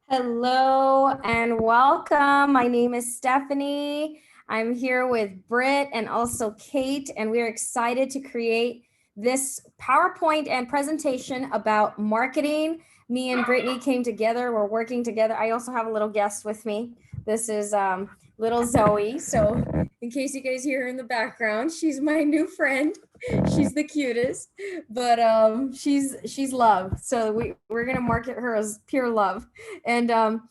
Hello and welcome. My name is Stephanie. I'm here with Britt and also Kate, and we're excited to create this PowerPoint and presentation about marketing. Me and Brittany came together. We're working together. I also have a little guest with me. This is little Zoe. So in case you guys hear her in the background, she's my new friend. She's the cutest, but she's love. So we're gonna market her as pure love. And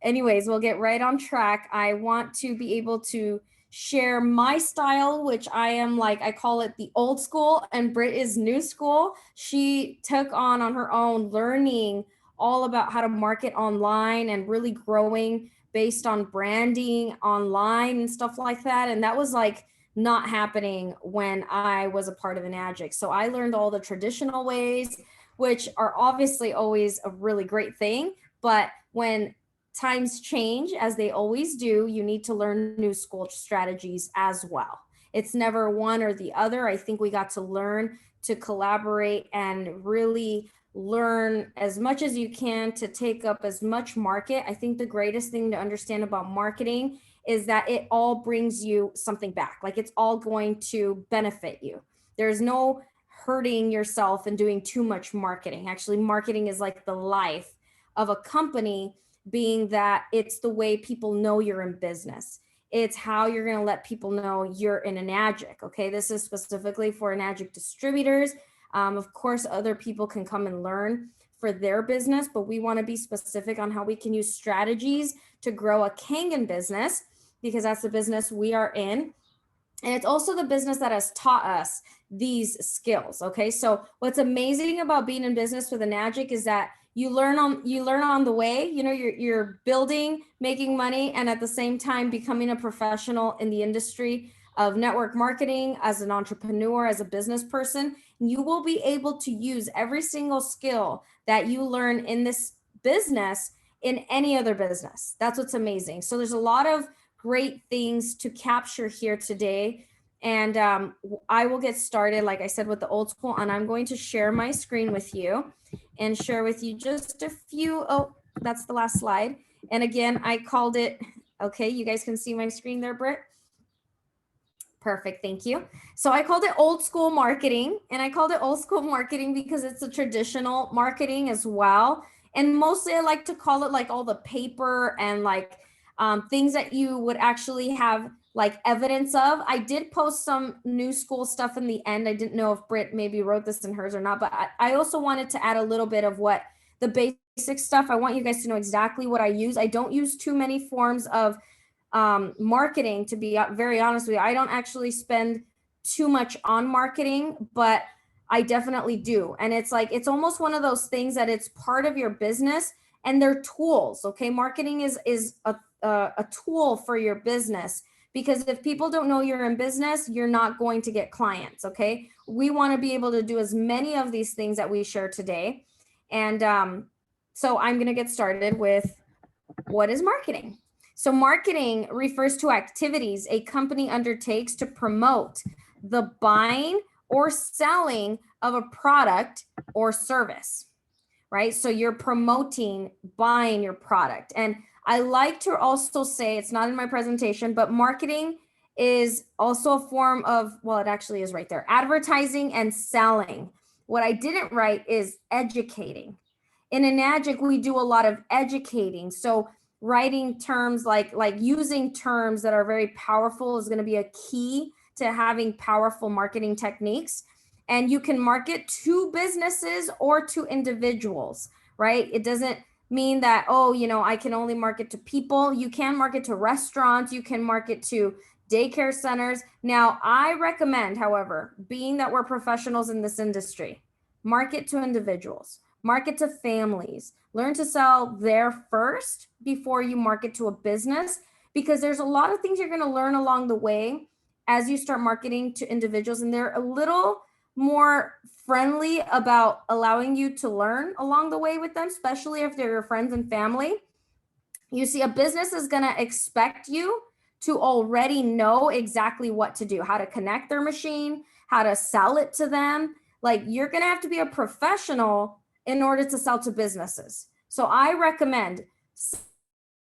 anyways, we'll get right on track. I want to be able to share my style, which I am like, I call it the old school, and Britt is new school. She took on her own learning all about how to market online and really growing based on branding online and stuff like that. And that was like not happening when I was a part of Enagic. So I learned all the traditional ways, which are obviously always a really great thing. But when times change, as they always do, you need to learn new school strategies as well. It's never one or the other. I think we got to learn to collaborate and really learn as much as you can to take up as much market. I think the greatest thing to understand about marketing is that it all brings you something back. Like it's all going to benefit you. There's no hurting yourself and doing too much marketing. Actually, marketing is like the life of a company, being that it's the way people know you're in business. It's how you're going to let people know you're in Enagic. Okay, this is specifically for Enagic distributors. Of course, other people can come and learn for their business, but we want to be specific on how we can use strategies to grow a Kangen business, because that's the business we are in. And it's also the business that has taught us these skills. Okay, so what's amazing about being in business with Enagic is that you learn on the way. You know, you're building, making money, and at the same time becoming a professional in the industry of network marketing, as an entrepreneur, as a business person. You will be able to use every single skill that you learn in this business in any other business. That's what's amazing. So there's a lot of great things to capture here today. And I will get started, like I said, with the old school, and I'm going to share my screen with you and share with you just a few. Oh, that's the last slide. And again, I called it, okay, you guys can see my screen there, Britt? Perfect, thank you. So I called it old school marketing, and I called it old school marketing because it's a traditional marketing as well. And mostly I like to call it like all the paper and like things that you would actually have like evidence of. I did post some new school stuff in the end. I didn't know if Britt maybe wrote this in hers or not, but I also wanted to add a little bit of what the basic stuff. I want you guys to know exactly what I use. I don't use too many forms of marketing, to be very honest with you. I don't actually spend too much on marketing, but I definitely do. And it's like, it's almost one of those things that it's part of your business, and they're tools. Okay. Marketing is a tool for your business, because if people don't know you're in business, you're not going to get clients. Okay. We want to be able to do as many of these things that we share today. And so I'm going to get started with what is marketing. So marketing refers to activities a company undertakes to promote the buying or selling of a product or service, right? So you're promoting buying your product. And I like to also say, it's not in my presentation, but marketing is also a form of, well, it actually is right there, advertising and selling. What I didn't write is educating. In Enagic, we do a lot of educating. So writing terms like using terms that are very powerful is going to be a key to having powerful marketing techniques. And you can market to businesses or to individuals, right? It doesn't mean that, oh, you know, I can only market to people. You can market to restaurants, you can market to daycare centers. Now, I recommend, however, being that we're professionals in this industry, market to individuals, market to families, learn to sell there first before you market to a business, because there's a lot of things you're going to learn along the way as you start marketing to individuals, and they're a little more friendly about allowing you to learn along the way with them, especially if they're your friends and family. You see, a business is going to expect you to already know exactly what to do, how to connect their machine, how to sell it to them. Like, you're going to have to be a professional in order to sell to businesses. So I recommend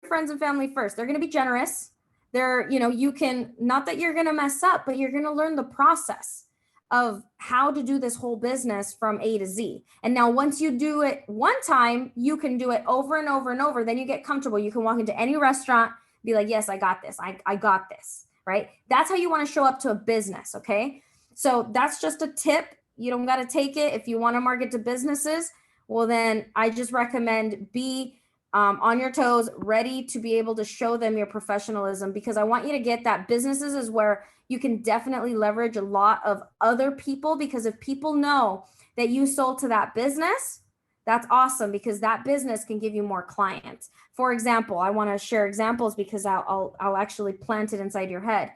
friends and family first. They're going to be generous. They're, you can, not that you're going to mess up, but you're going to learn the process of how to do this whole business from A to Z. And now once you do it one time, you can do it over and over and over. Then you get comfortable. You can walk into any restaurant, be like, yes, I got this. I got this, right? That's how you want to show up to a business. Okay. So that's just a tip. You don't got to take it. If you want to market to businesses, well, then I just recommend be on your toes, ready to be able to show them your professionalism, because I want you to get that businesses is where you can definitely leverage a lot of other people, because if people know that you sold to that business, that's awesome, because that business can give you more clients. For example, I want to share examples because I'll actually plant it inside your head.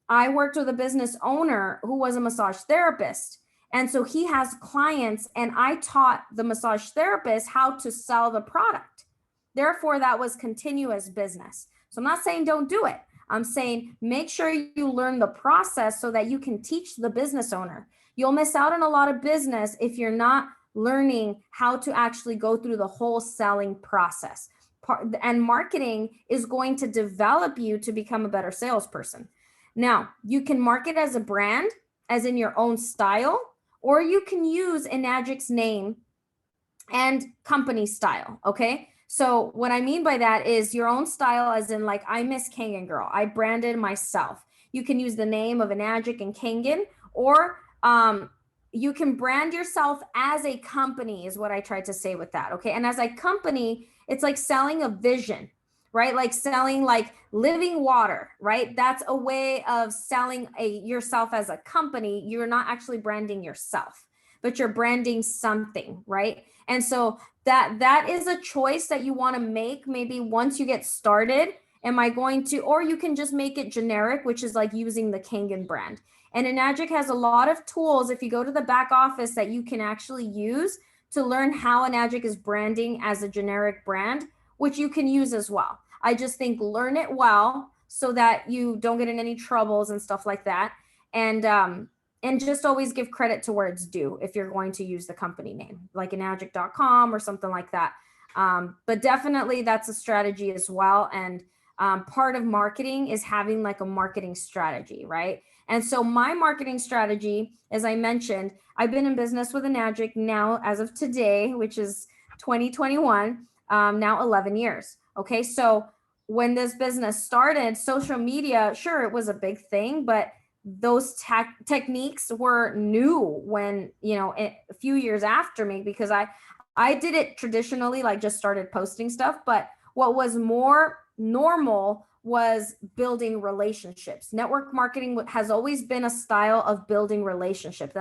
I worked with a business owner who was a massage therapist. And so he has clients, and I taught the massage therapist how to sell the product. Therefore, that was continuous business. So I'm not saying don't do it. I'm saying make sure you learn the process so that you can teach the business owner. You'll miss out on a lot of business if you're not learning how to actually go through the whole selling process. And marketing is going to develop you to become a better salesperson. Now, you can market as a brand, as in your own style, or you can use Enagic's name and company style, okay? So what I mean by that is your own style, as in like, I Miss Kangen Girl. I branded myself. You can use the name of Enagic and Kangen, or you can brand yourself as a company is what I tried to say with that, okay? And as a company, it's like selling a vision, right? Like selling like living water, right? That's a way of selling yourself as a company. You're not actually branding yourself, but you're branding something, right? And so that is a choice that you want to make maybe once you get started. Am I going to, or you can just make it generic, which is like using the Kangen brand. And Enagic has a lot of tools, if you go to the back office, that you can actually use to learn how Enagic is branding as a generic brand, which you can use as well. I just think learn it well so that you don't get in any troubles and stuff like that. And just always give credit to where it's due if you're going to use the company name, like enagic.com or something like that. But definitely that's a strategy as well. And part of marketing is having like a marketing strategy, right? And so my marketing strategy, as I mentioned, I've been in business with Enagic now as of today, which is 2021, now 11 years. Okay, so when this business started, social media, sure, it was a big thing, but those techniques were new when, a few years after me, because I did it traditionally, like just started posting stuff. But what was more normal was building relationships. Network marketing has always been a style of building relationships.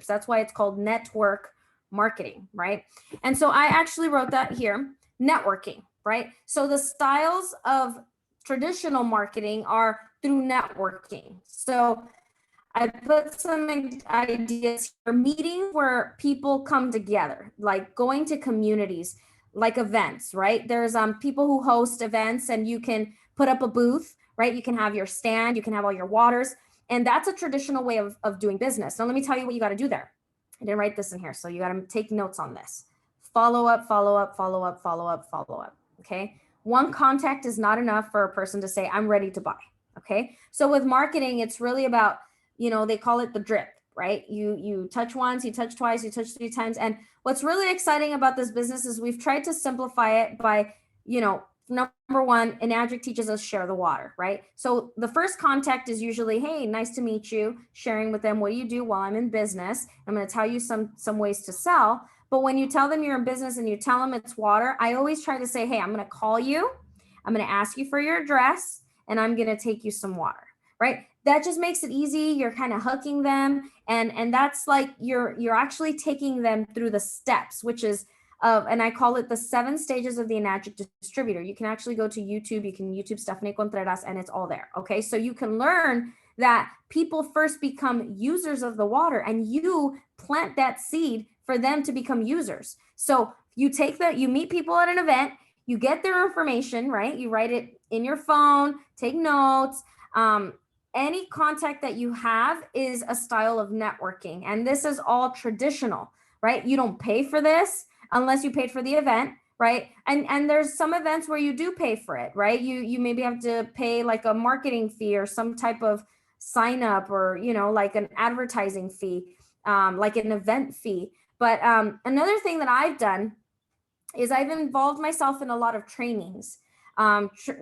That's why it's called network marketing, right? And so I actually wrote that here, networking, right? So the styles of traditional marketing are through networking. So I put some ideas for meetings where people come together, like going to communities, like events, right? There's people who host events, and you can put up a booth, right? You can have your stand, you can have all your waters, and that's a traditional way of doing business. Now, let me tell you what you got to do there. I didn't write this in here, so you got to take notes on this. Follow up, follow up, follow up, follow up, follow up. Okay. One contact is not enough for a person to say, I'm ready to buy. Okay. So with marketing, it's really about, they call it the drip, right? You touch once, you touch twice, you touch 3 times. And what's really exciting about this business is we've tried to simplify it by, number one, Enagic teaches us share the water, right? So the first contact is usually, hey, nice to meet you, sharing with them, what do you do while I'm in business? I'm going to tell you some ways to sell. But when you tell them you're in business and you tell them it's water, I always try to say, hey, I'm going to call you, I'm going to ask you for your address, and I'm going to take you some water, right? That just makes it easy. You're kind of hooking them. And that's like, you're actually taking them through the steps, which is, and I call it the 7 stages of the Enagic distributor. You can actually go to YouTube, you can YouTube Stephanie Contreras, and it's all there. Okay. So you can learn that people first become users of the water, and you plant that seed for them to become users. So you take that, you meet people at an event, you get their information, right? You write it in your phone, take notes. Any contact that you have is a style of networking. And this is all traditional, right? You don't pay for this unless you paid for the event, right? And there's some events where you do pay for it, right? You maybe have to pay like a marketing fee or some type of sign up, or like an advertising fee, like an event fee. But another thing that I've done is I've involved myself in a lot of trainings,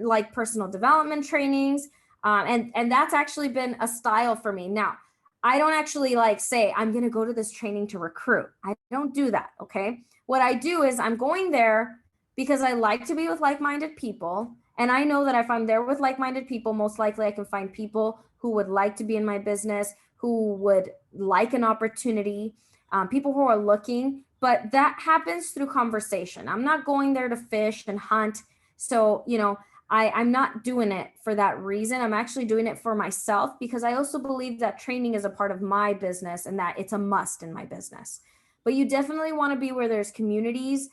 like personal development trainings, and that's actually been a style for me. Now, I don't actually like say I'm going to go to this training to recruit. I don't do that. Okay. What I do is I'm going there because I like to be with like-minded people. And I know that if I'm there with like-minded people, most likely I can find people who would like to be in my business, who would like an opportunity, people who are looking. But that happens through conversation. I'm not going there to fish and hunt. So, I'm not doing it for that reason. I'm actually doing it for myself, because I also believe that training is a part of my business and that it's a must in my business. But you definitely want to be where there's communities,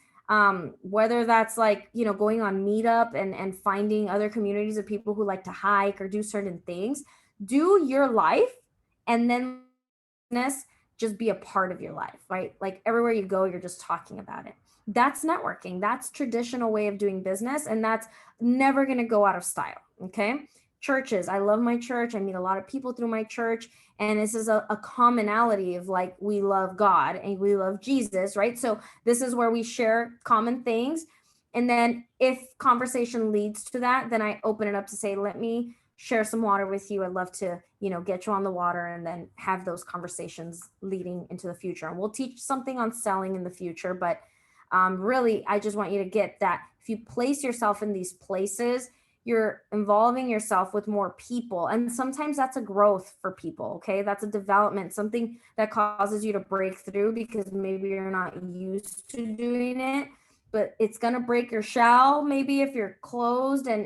whether that's like, going on Meetup and finding other communities of people who like to hike or do certain things. Do your life, and then just be a part of your life, right? Like everywhere you go, you're just talking about it. That's networking. That's traditional way of doing business. And that's never going to go out of style. Okay. Churches. I love my church. I meet a lot of people through my church. And this is a commonality of like, we love God and we love Jesus, right? So this is where we share common things. And then if conversation leads to that, then I open it up to say, let me share some water with you. I'd love to, get you on the water, and then have those conversations leading into the future. And we'll teach something on selling in the future. But really, I just want you to get that if you place yourself in these places, you're involving yourself with more people. And sometimes that's a growth for people. Okay. That's a development, something that causes you to break through because maybe you're not used to doing it. But it's going to break your shell. Maybe if you're closed and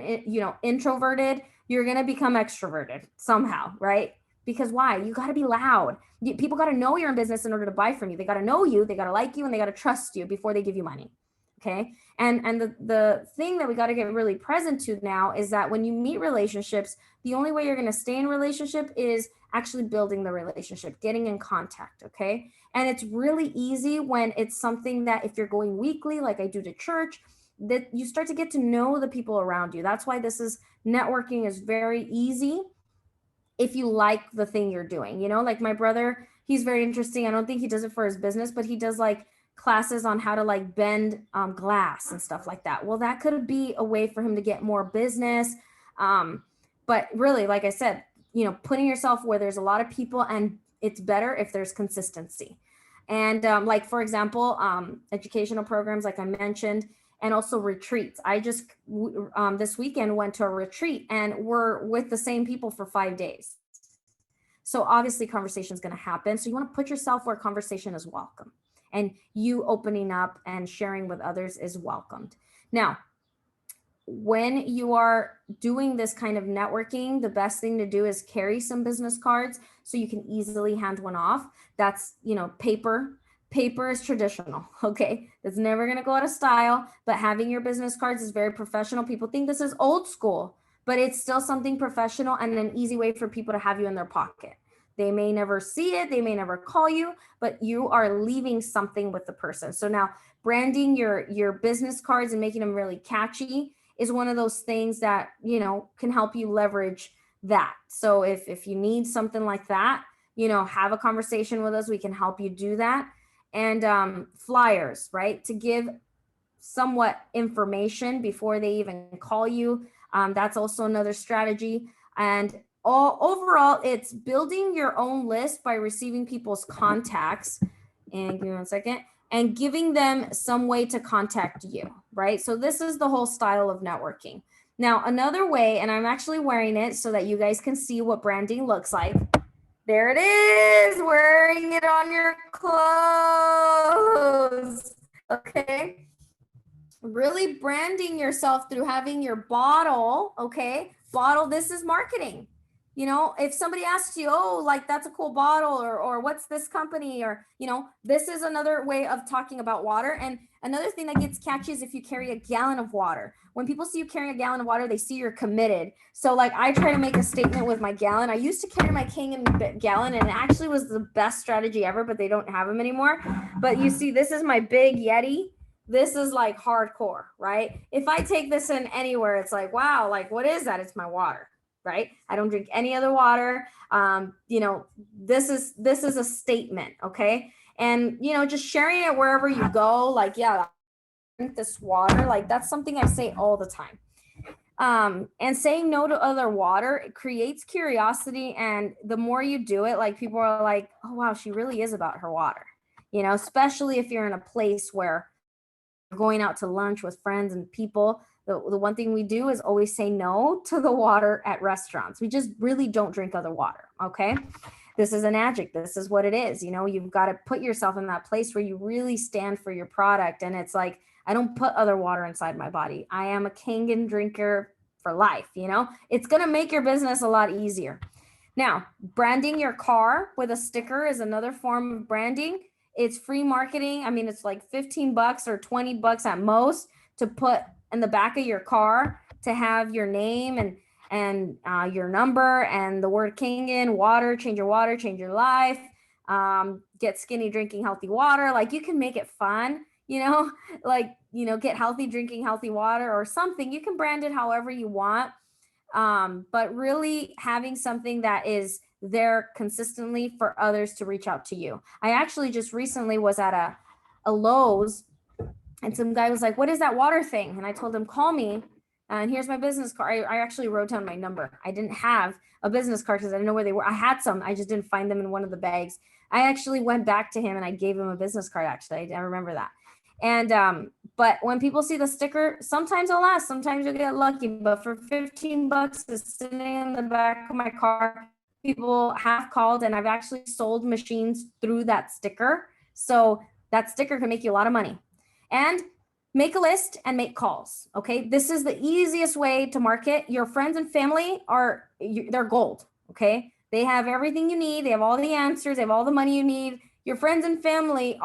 introverted, you're going to become extroverted somehow, right? Because why? You got to be loud. People got to know you're in business in order to buy from you. They got to know you, they got to like you, and they got to trust you before they give you money. Okay. And the thing that we got to get really present to now is that when you meet relationships, the only way you're going to stay in relationship is actually building the relationship, getting in contact. Okay. And it's really easy when it's something that if you're going weekly, like I do to church, that you start to get to know the people around you. That's why networking is very easy if you like the thing you're doing. Like my brother, he's very interesting. I don't think he does it for his business, but he does like classes on how to like bend glass and stuff like that. Well, that could be a way for him to get more business. But really, like I said, putting yourself where there's a lot of people, and it's better if there's consistency. And like, for example, educational programs, like I mentioned, and also retreats. I just this weekend went to a retreat, and we're with the same people for 5 days. So obviously conversation is going to happen. So you want to put yourself where conversation is welcome, and you opening up and sharing with others is welcomed. Now, when you are doing this kind of networking, the best thing to do is carry some business cards so you can easily hand one off. That's, paper. Paper is traditional. Okay. It's never going to go out of style, but having your business cards is very professional. People think this is old school, but it's still something professional and an easy way for people to have you in their pocket. They may never see it. They may never call you, but you are leaving something with the person. So now branding your business cards and making them really catchy is one of those things that, can help you leverage that. So if you need something like that, have a conversation with us. We can help you do that. And flyers, right? To give somewhat information before they even call you. That's also another strategy. And overall, it's building your own list by receiving people's contacts. And give me 1 second. And giving them some way to contact you, right? So this is the whole style of networking. Now, another way, and I'm actually wearing it so that you guys can see what branding looks like. There it is, wearing it on your clothes. Okay. Really branding yourself through having your bottle, okay? Bottle, this is marketing. If somebody asks you, oh, like that's a cool bottle, or what's this company, or, this is another way of talking about water. And another thing that gets catchy is if you carry a gallon of water. When people see you carrying a gallon of water, they see you're committed. So like I try to make a statement with my gallon. I used to carry my Kangen gallon, and it actually was the best strategy ever, but they don't have them anymore. But you see, this is my big Yeti. this is like hardcore, right? If I take this in anywhere, it's like, wow, like what is that? It's my water, right? I don't drink any other water. This is a statement, okay? And just sharing it wherever you go, like, yeah, drink this water, like that's something I say all the time. And saying no to other water, it creates curiosity, and the more you do it, like people are like, oh wow, she really is about her water, especially if you're in a place where going out to lunch with friends and people. The one thing we do is always say no to the water at restaurants. We just really don't drink other water. Okay. This is an adjunct. This is what it is. You've got to put yourself in that place where you really stand for your product. And it's like, I don't put other water inside my body. I am a Kangen drinker for life. It's going to make your business a lot easier. Now, branding your car with a sticker is another form of branding. It's free marketing. I mean, it's like $15 or $20 at most to put in the back of your car, to have your name and your number and the word Kangen, water, change your life, get skinny drinking healthy water. Like you can make it fun, get healthy drinking healthy water or something. You can brand it however you want. But really having something that is there consistently for others to reach out to you. I actually just recently was at a Lowe's, and some guy was like, what is that water thing? And I told him, call me. And here's my business card. I actually wrote down my number. I didn't have a business card because I didn't know where they were. I had some, I just didn't find them in one of the bags. I actually went back to him and I gave him a business card. Actually, I remember that. And but when people see the sticker, sometimes it'll last, sometimes you'll get lucky, but for $15 it's sitting in the back of my car. People have called, and I've actually sold machines through that sticker. So that sticker can make you a lot of money. And make a list and make calls. Okay, this is the easiest way to market. Your friends and family they're gold. Okay, they have everything you need. They have all the answers. They have all the money you need. Your friends and family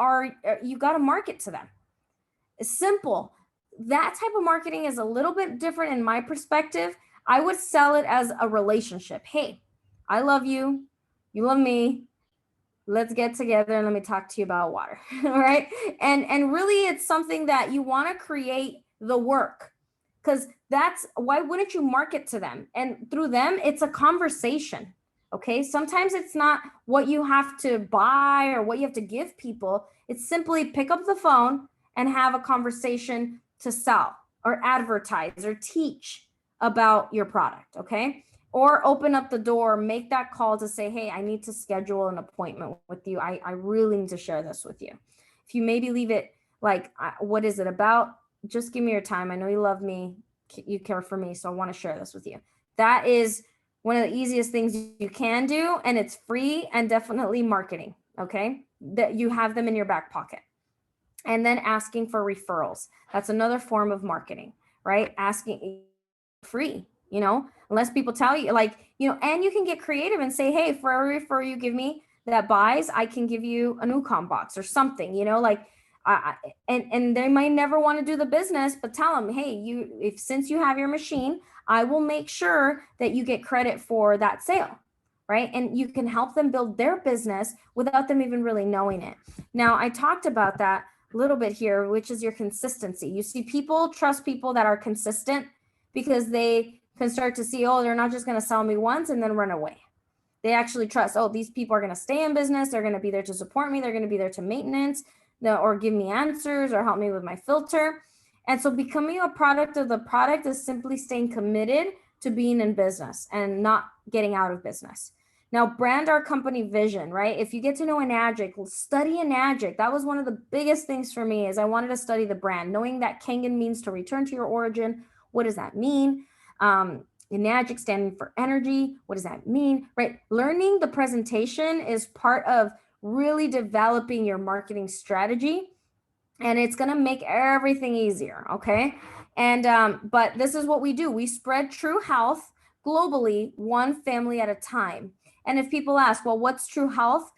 you got to market to them. It's simple. That type of marketing is a little bit different in my perspective. I would sell it as a relationship. Hey, I love you. You love me. Let's get together and let me talk to you about water. All right. And really it's something that you want to create the work, because why wouldn't you market to them? And through them, it's a conversation. Okay. Sometimes it's not what you have to buy or what you have to give people. It's simply pick up the phone and have a conversation to sell or advertise or teach about your product. Okay. Or open up the door, make that call to say, hey, I need to schedule an appointment with you. I really need to share this with you. If you maybe leave it like, what is it about? Just give me your time. I know you love me. You care for me. So I want to share this with you. That is one of the easiest things you can do. And it's free and definitely marketing. Okay. That you have them in your back pocket. And then asking for referrals. That's another form of marketing, right? Asking free. Unless people tell you, and you can get creative and say, hey, for every referral you give me that buys, I can give you a Newcom box or something, and they might never want to do the business, but tell them, hey, since you have your machine, I will make sure that you get credit for that sale, right? And you can help them build their business without them even really knowing it. Now, I talked about that a little bit here, which is your consistency. You see, people trust people that are consistent because they can start to see, oh, they're not just going to sell me once and then run away. They actually trust, oh, these people are going to stay in business. They're going to be there to support me. They're going to be there to maintenance or give me answers or help me with my filter. And so becoming a product of the product is simply staying committed to being in business and not getting out of business. Now, brand our company vision, right? If you get to know an adjunct, study an adjunct. That was one of the biggest things for me is I wanted to study the brand, knowing that Kangen means to return to your origin. What does that mean? Enagic standing for energy. What does that mean? Right? Learning the presentation is part of really developing your marketing strategy, and it's going to make everything easier. Okay. And, but this is what we do. We spread true health globally, one family at a time. And if people ask, well, what's true health?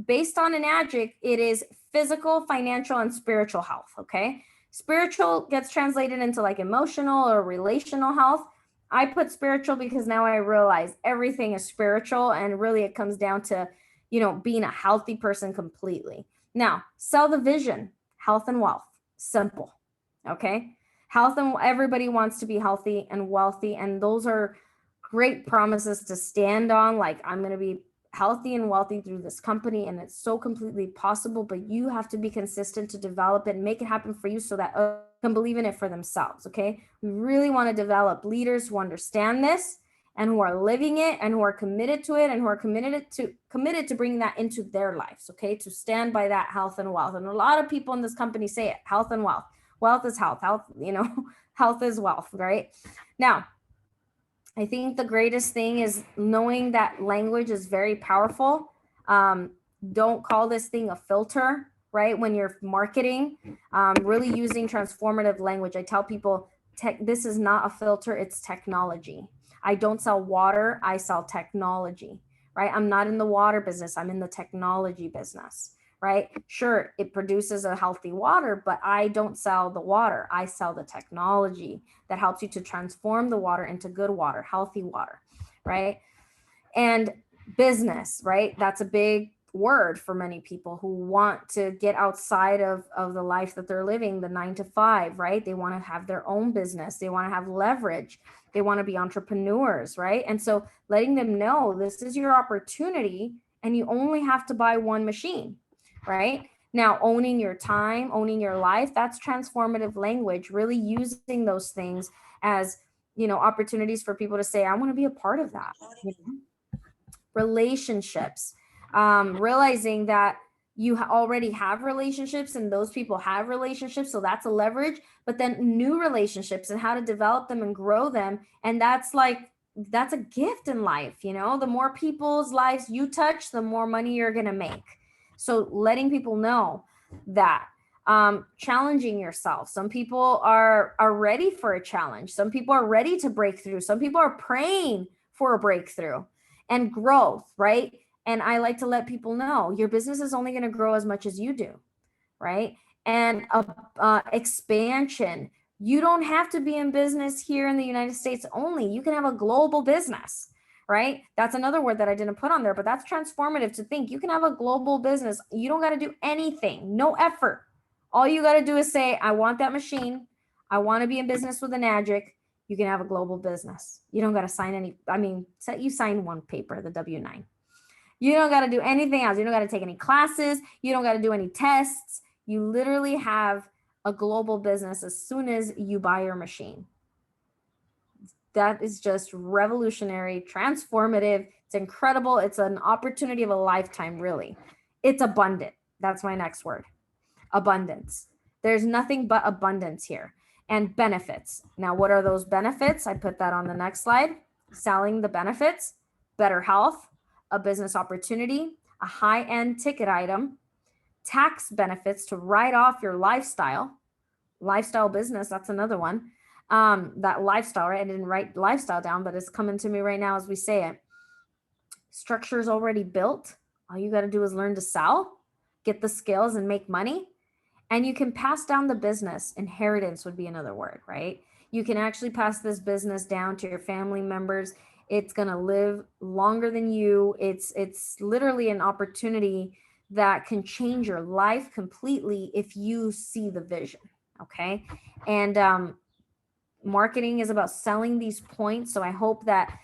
Based on an adjunct, it is physical, financial, and spiritual health. Okay. Spiritual gets translated into like emotional or relational health. I put spiritual because now I realize everything is spiritual, and really it comes down to, being a healthy person completely. Now, sell the vision, health and wealth. Simple. Okay. Health, and everybody wants to be healthy and wealthy. And those are great promises to stand on. Like, I'm going to be healthy and wealthy through this company. And it's so completely possible, but you have to be consistent to develop it and make it happen for you so that others can believe in it for themselves. Okay. We really want to develop leaders who understand this and who are living it and who are committed to it and who are committed to bringing that into their lives. Okay. To stand by that health and wealth. And a lot of people in this company say it: health and wealth. Wealth is health. Health, health is wealth, right? Now, I think the greatest thing is knowing that language is very powerful. Don't call this thing a filter, right? When you're marketing, really using transformative language. I tell people, this is not a filter, it's technology. I don't sell water, I sell technology, right? I'm not in the water business, I'm in the technology business, right? Sure, it produces a healthy water, but I don't sell the water. I sell the technology that helps you to transform the water into good water, healthy water, right? And business, right? That's a big word for many people who want to get outside of the life that they're living, the 9 to 5, right? They want to have their own business. They want to have leverage. They want to be entrepreneurs, right? And so letting them know this is your opportunity and you only have to buy one machine, right? Now, owning your time, owning your life, that's transformative language, really using those things as, opportunities for people to say, I want to be a part of that. Relationships, realizing that you already have relationships and those people have relationships. So that's a leverage, but then new relationships and how to develop them and grow them. And that's a gift in life. The more people's lives you touch, the more money you're going to make. So letting people know that, challenging yourself. Some people are ready for a challenge. Some people are ready to break through. Some people are praying for a breakthrough and growth, right? And I like to let people know your business is only going to grow as much as you do, right? And expansion. You don't have to be in business here in the United States only. You can have a global business, right? That's another word that I didn't put on there, but that's transformative to think. You can have a global business. You don't got to do anything, no effort. All you got to do is say, I want that machine. I want to be in business with an Magic. You can have a global business. You don't got to sign you sign one paper, the W-9. You don't got to do anything else. You don't got to take any classes. You don't got to do any tests. You literally have a global business as soon as you buy your machine. That is just revolutionary, transformative. It's incredible. It's an opportunity of a lifetime, really. It's abundant. That's my next word. Abundance. There's nothing but abundance here. And benefits. Now, what are those benefits? I put that on the next slide. Selling the benefits, better health, a business opportunity, a high-end ticket item, tax benefits to write off your lifestyle business. That's another one. That lifestyle, right? I didn't write lifestyle down, but it's coming to me right now as we say it. Structure is already built. All you got to do is learn to sell, get the skills, and make money. And you can pass down the business. Inheritance would be another word, right? You can actually pass this business down to your family members. It's going to live longer than you. It's literally an opportunity that can change your life completely if you see the vision. Okay. And marketing is about selling these points. So I hope that,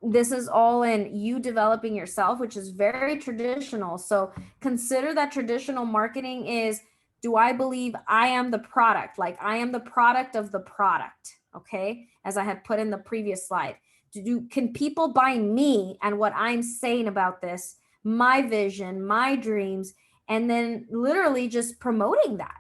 this is all in you developing yourself, which is very traditional. So consider that traditional marketing is, do I believe I am the product? Like I am the product of the product. Okay. As I had put in the previous slide, can people buy me and what I'm saying about this, my vision, my dreams, and then literally just promoting that,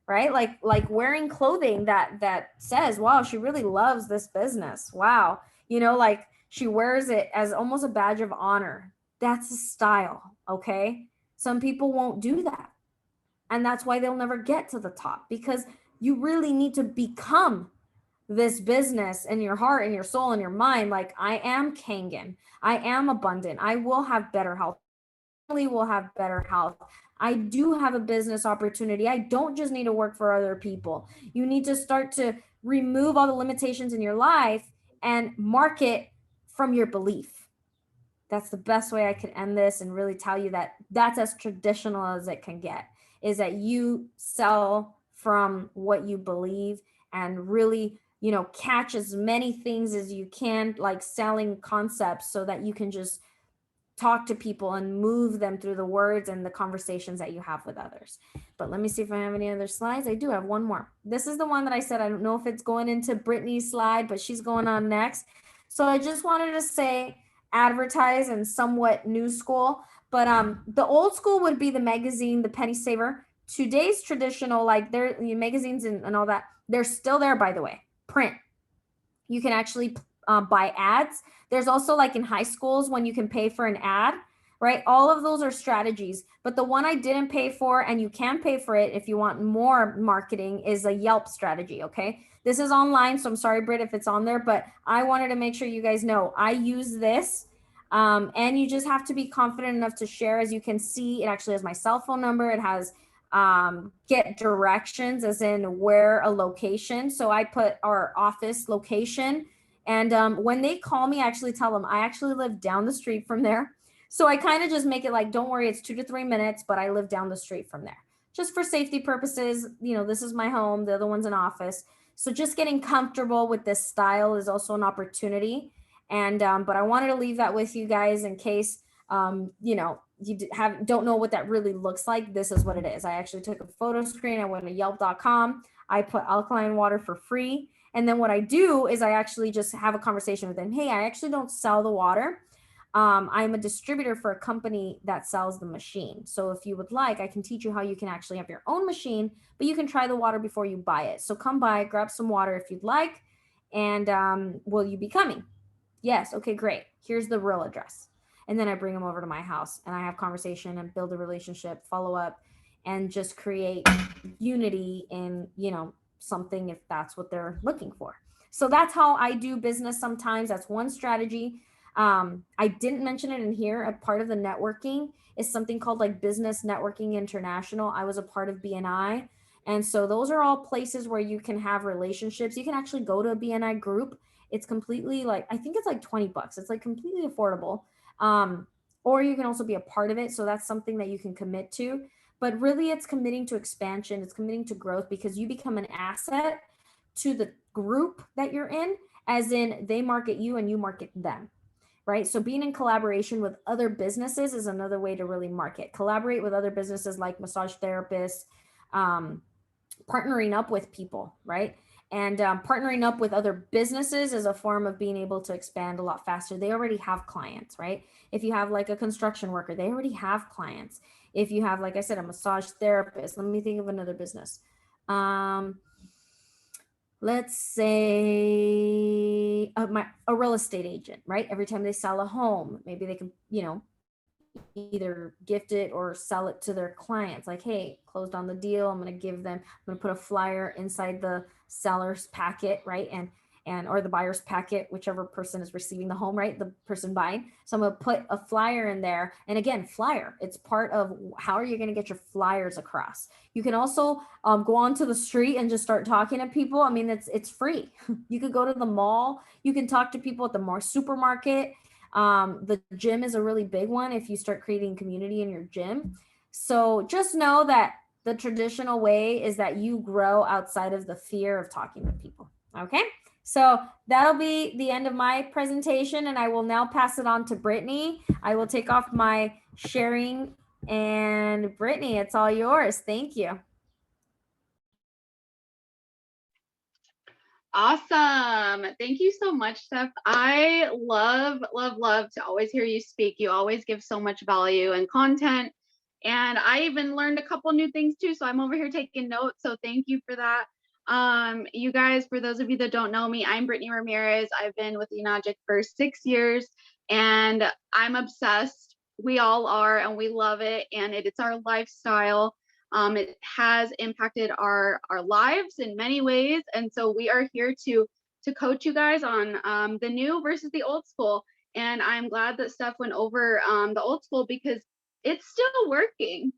right? Like wearing clothing that says, wow, she really loves this business. Wow. Like she wears it as almost a badge of honor. That's a style. Okay. Some people won't do that. And that's why they'll never get to the top, because you really need to become this business in your heart and your soul and your mind. Like I am Kangen. I am abundant. I will have better health. I will have better health. I do have a business opportunity. I don't just need to work for other people. You need to start to remove all the limitations in your life and market from your belief. That's the best way I could end this and really tell you that that's as traditional as it can get, is that you sell from what you believe and really, you know, catch as many things as you can, like selling concepts, so that you can just talk to people and move them through the words and the conversations that you have with others. But let me see if I have any other slides. I do have one more. This is the one that I said, I don't know if it's going into Brittany's slide, but she's going on next. So I just wanted to say advertise and somewhat new school, but the old school would be the magazine, the penny saver. Today's traditional, like their magazines and all that, they're still there, by the way. Print. You can actually buy ads. There's also, like in high schools, when you can pay for an ad, right? All of those are strategies. But the one I didn't pay for, and you can pay for it if you want more marketing, is a Yelp strategy. Okay. This is online. So I'm sorry, Britt, if it's on there, but I wanted to make sure you guys know I use this. And you just have to be confident enough to share. As you can see, it actually has my cell phone number. It has get directions, as in where a location. So I put our office location, and when they call me, I actually tell them I actually live down the street from there. So I kind of just make it like, don't worry, it's 2 to 3 minutes, but I live down the street from there, just for safety purposes. You know, this is my home, the other one's an office. So just getting comfortable with this style is also an opportunity. And but I wanted to leave that with you guys in case you know, you don't know what that really looks like. This is what it is. I actually took a photo screen. I went to yelp.com. I put alkaline water for free. And then what I do is I actually just have a conversation with them. Hey, I actually don't sell the water. I'm a distributor for a company that sells the machine. So if you would like, I can teach you how you can actually have your own machine, but you can try the water before you buy it. So come by, grab some water if you'd like. And will you be coming? Yes. Okay, great. Here's the real address. And then I bring them over to my house and I have conversation and build a relationship, follow up, and just create unity in, you know, something, if that's what they're looking for. So that's how I do business sometimes. That's one strategy. I didn't mention it in here. A part of the networking is something called like Business Networking International. I was a part of BNI. And so those are all places where you can have relationships. You can actually go to a BNI group. It's completely like, I think it's like $20. It's like completely affordable. Or you can also be a part of it. So that's something that you can commit to. But really, it's committing to expansion. It's committing to growth, because you become an asset to the group that you're in, as in they market you and you market them, right? So being in collaboration with other businesses is another way to really market. Collaborate with other businesses like massage therapists, partnering up with people, right? And partnering up with other businesses is a form of being able to expand a lot faster. They already have clients, right? If you have like a construction worker, they already have clients. If you have, like I said, a massage therapist, let me think of another business. Let's say a real estate agent, right? Every time they sell a home, maybe they can, you know, either gift it or sell it to their clients. Like, hey, closed on the deal. I'm going to give them, I'm going to put a flyer inside the seller's packet, right? And or the buyer's packet, whichever person is receiving the home, right? The person buying. So I'm going to put a flyer in there. And again, flyer, it's part of how are you going to get your flyers across. You can also go onto the street and just start talking to people. I mean, it's free. You could go to the mall. You can talk to people at the supermarket. The gym is a really big one if you start creating community in your gym. So just know that the traditional way is that you grow outside of the fear of talking to people. Okay. So that'll be the end of my presentation, and I will now pass it on to Brittany. I will take off my sharing, and Brittany, it's all yours. Thank you. Awesome. Thank you so much, Steph. I love to always hear you speak. You always give so much value and content. And I even learned a couple new things too. So I'm over here taking notes. So thank you for that. You guys, for those of you that don't know me, I'm Brittany Ramirez. I've been with Enagic for 6 years and I'm obsessed. We all are, and we love it. And it's our lifestyle. It has impacted our lives in many ways. And so we are here to coach you guys on the new versus the old school. And I'm glad that Steph went over the old school, because it's still working.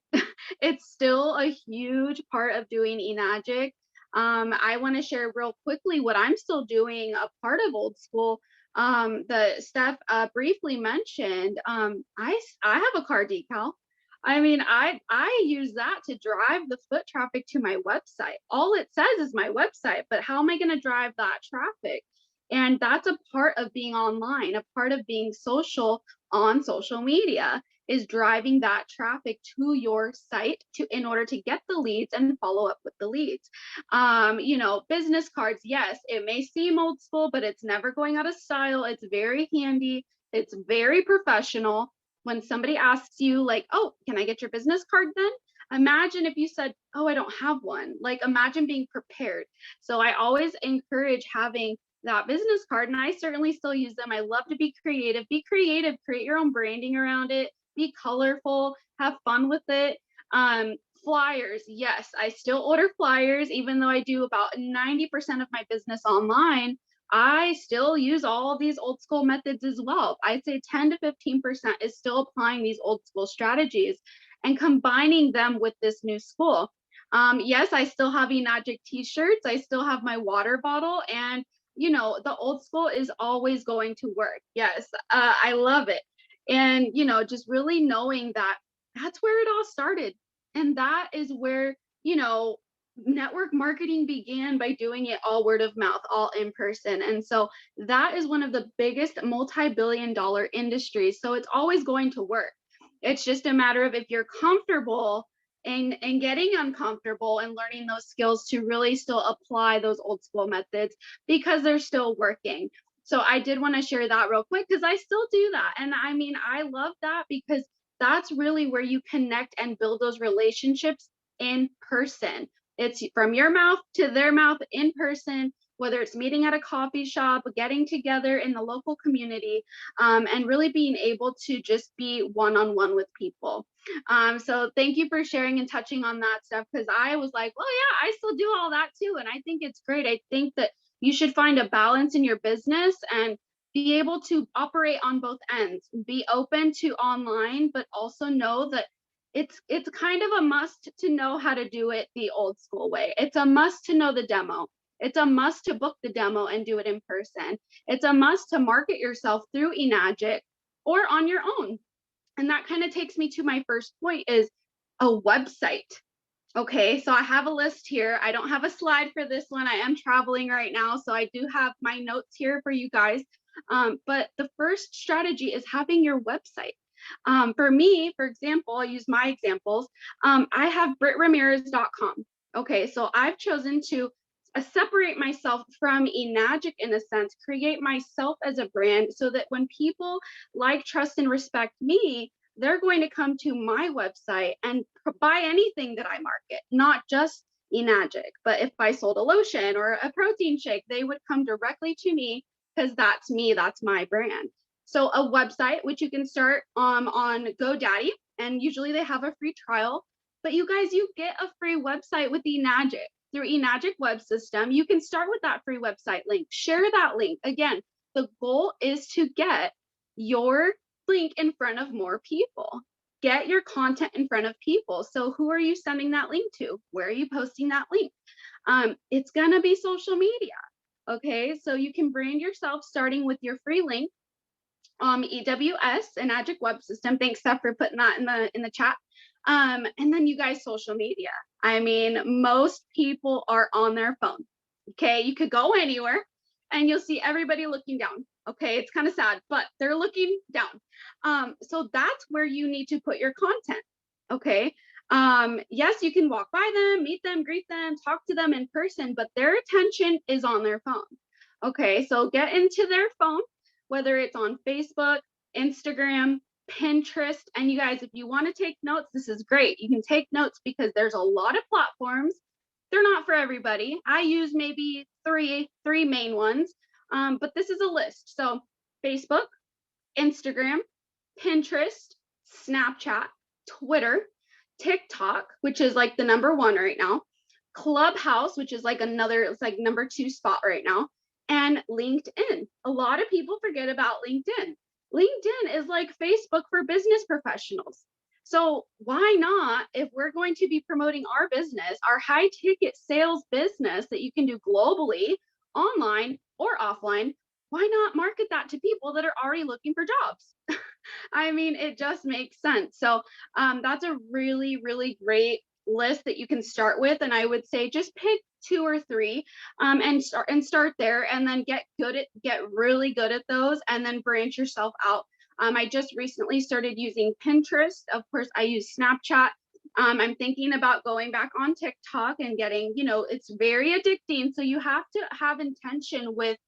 It's still a huge part of doing Enagic. I want to share real quickly what I'm still doing, a part of old school. The Steph briefly mentioned, I have a car decal. I mean, I use that to drive the foot traffic to my website. All it says is my website, but how am I going to drive that traffic? And that's a part of being online, a part of being social on social media is driving that traffic to your site to in order to get the leads and follow up with the leads. Business cards, yes, it may seem old school, but it's never going out of style. It's very handy. It's very professional when somebody asks you like, oh, can I get your business card then? Imagine if you said, oh, I don't have one. Like imagine being prepared. So I always encourage having that business card, and I certainly still use them. I love to be creative, create your own branding around it, be colorful, have fun with it. Flyers, yes, I still order flyers, even though I do about 90% of my business online. I still use all of these old school methods as well. I'd say 10 to 15% is still applying these old school strategies and combining them with this new school. Yes, I still have Enagic t-shirts. I still have my water bottle, and the old school is always going to work. Yes, I love it. And, just really knowing that that's where it all started. And that is where, network marketing began by doing it all word of mouth, all in person. And so that is one of the biggest multi-billion-dollar industries. So it's always going to work. It's just a matter of if you're comfortable and getting uncomfortable and learning those skills to really still apply those old school methods because they're still working. So I did want to share that real quick because I still do that. And I mean, I love that because that's really where you connect and build those relationships in person. It's from your mouth to their mouth in person, whether it's meeting at a coffee shop, getting together in the local community, and really being able to just be one-on-one with people. So thank you for sharing and touching on that stuff, because I was like, well, yeah, I still do all that too. And I think it's great. I think that you should find a balance in your business and be able to operate on both ends, be open to online, but also know that it's kind of a must to know how to do it the old school way. It's a must to know the demo. It's a must to book the demo and do it in person. It's a must to market yourself through Enagic or on your own. And that kind of takes me to my first point is a website. Okay, so I have a list here. I don't have a slide for this one. I am traveling right now, so I do have my notes here for you guys. But the first strategy is having your website. For me, for example, I'll use my examples. I have BrittRamirez.com. Okay, so I've chosen to separate myself from Enagic in a sense, create myself as a brand so that when people like, trust, and respect me, they're going to come to my website and buy anything that I market, not just Enagic. But if I sold a lotion or a protein shake, they would come directly to me because that's me, that's my brand. So a website, which you can start on GoDaddy, and usually they have a free trial. But you guys, you get a free website with Enagic. Through Enagic Web System, you can start with that free website link. Share that link. Again, the goal is to get your link in front of more people. Get your content in front of people. So who are you sending that link to? Where are you posting that link? It's going to be social media. Okay, so you can brand yourself starting with your free link. EWS, Enagic Web System. Thanks, Steph, for putting that in the chat. And then you guys, social media. I mean, most people are on their phone. Okay, you could go anywhere and you'll see everybody looking down. Okay, it's kind of sad, but they're looking down. So that's where you need to put your content. Okay. Yes, you can walk by them, meet them, greet them, talk to them in person, but their attention is on their phone. Okay, so get into their phone, whether it's on Facebook, Instagram, Pinterest. And you guys, if you want to take notes, this is great. You can take notes because there's a lot of platforms. They're not for everybody. I use maybe three main ones, but this is a list. So Facebook, Instagram, Pinterest, Snapchat, Twitter, TikTok, which is like the #1 right now, Clubhouse, which is like it's like #2 spot right now, and LinkedIn. A lot of people forget about LinkedIn. LinkedIn is like Facebook for business professionals. So why not, if we're going to be promoting our business, our high ticket sales business that you can do globally, online or offline, why not market that to people that are already looking for jobs? I mean, it just makes sense. So that's a really, really great list that you can start with. And I would say just pick two or three and start there, and then get really good at those, and then branch yourself out. I just recently started using Pinterest. Of course, I use Snapchat. I'm thinking about going back on TikTok and getting, it's very addicting. So you have to have intention with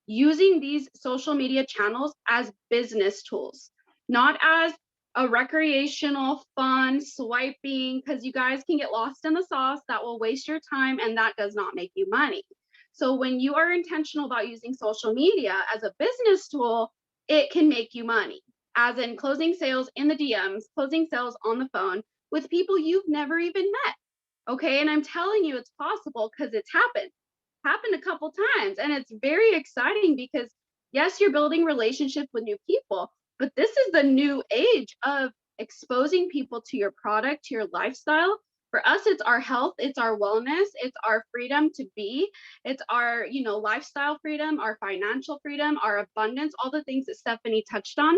using these social media channels as business tools, not as a recreational, fun swiping, because you guys can get lost in the sauce. That will waste your time and that does not make you money. So when you are intentional about using social media as a business tool, it can make you money, as in closing sales in the DMs, closing sales on the phone with people you've never even met. Okay. And I'm telling you, it's possible because it's happened a couple times, and it's very exciting because yes, you're building relationships with new people, but this is the new age of exposing people to your product, to your lifestyle. For us, it's our health, it's our wellness, it's our freedom to be, it's our, lifestyle freedom, our financial freedom, our abundance, all the things that Stephanie touched on.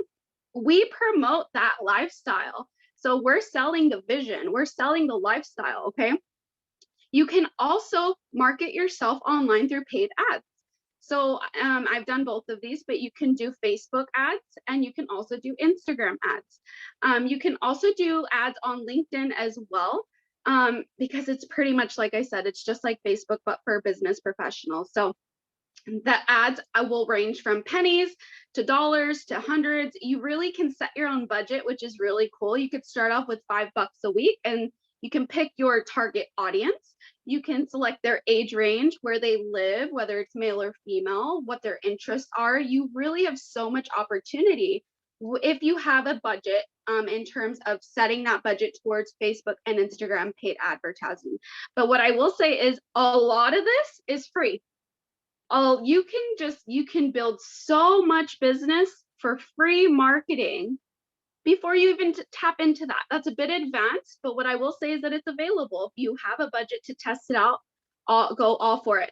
We promote that lifestyle. So we're selling the vision, we're selling the lifestyle. Okay. You can also market yourself online through paid ads. So I've done both of these, but you can do Facebook ads and you can also do Instagram ads. You can also do ads on LinkedIn as well, because it's pretty much, like I said, it's just like Facebook, but for business professionals. So the ads will range from pennies to dollars to hundreds. You really can set your own budget, which is really cool. You could start off with $5 a week, and you can pick your target audience. You can select their age range, where they live, whether it's male or female, what their interests are. You really have so much opportunity if you have a budget, in terms of setting that budget towards Facebook and Instagram paid advertising. But what I will say is a lot of this is free. You can build so much business for free marketing before you even tap into that. That's a bit advanced, but what I will say is that it's available. If you have a budget to test it out, go all for it.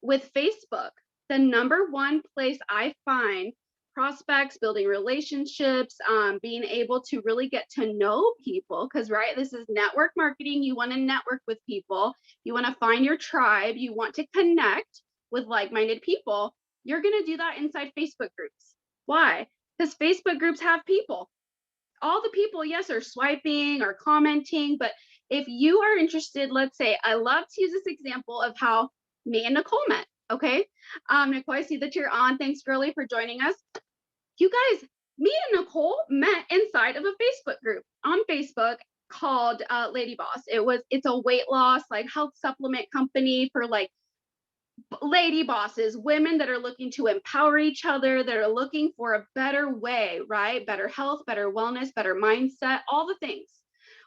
With Facebook, the number one place I find prospects, building relationships, being able to really get to know people, because right, this is network marketing. You want to network with people, you want to find your tribe, you want to connect with like-minded people. You're going to do that inside Facebook groups. Why? Because Facebook groups have people. All the people, yes, are swiping or commenting, but if you are interested, let's say, I love to use this example of how me and Nicole met. Okay. Nicole, I see that you're on. Thanks, girly, for joining us. You guys, me and Nicole met inside of a Facebook group on Facebook called Lady Boss. It's a weight loss, like health supplement company for like lady bosses, women that are looking to empower each other, that are looking for a better way, right? Better health, better wellness, better mindset, all the things.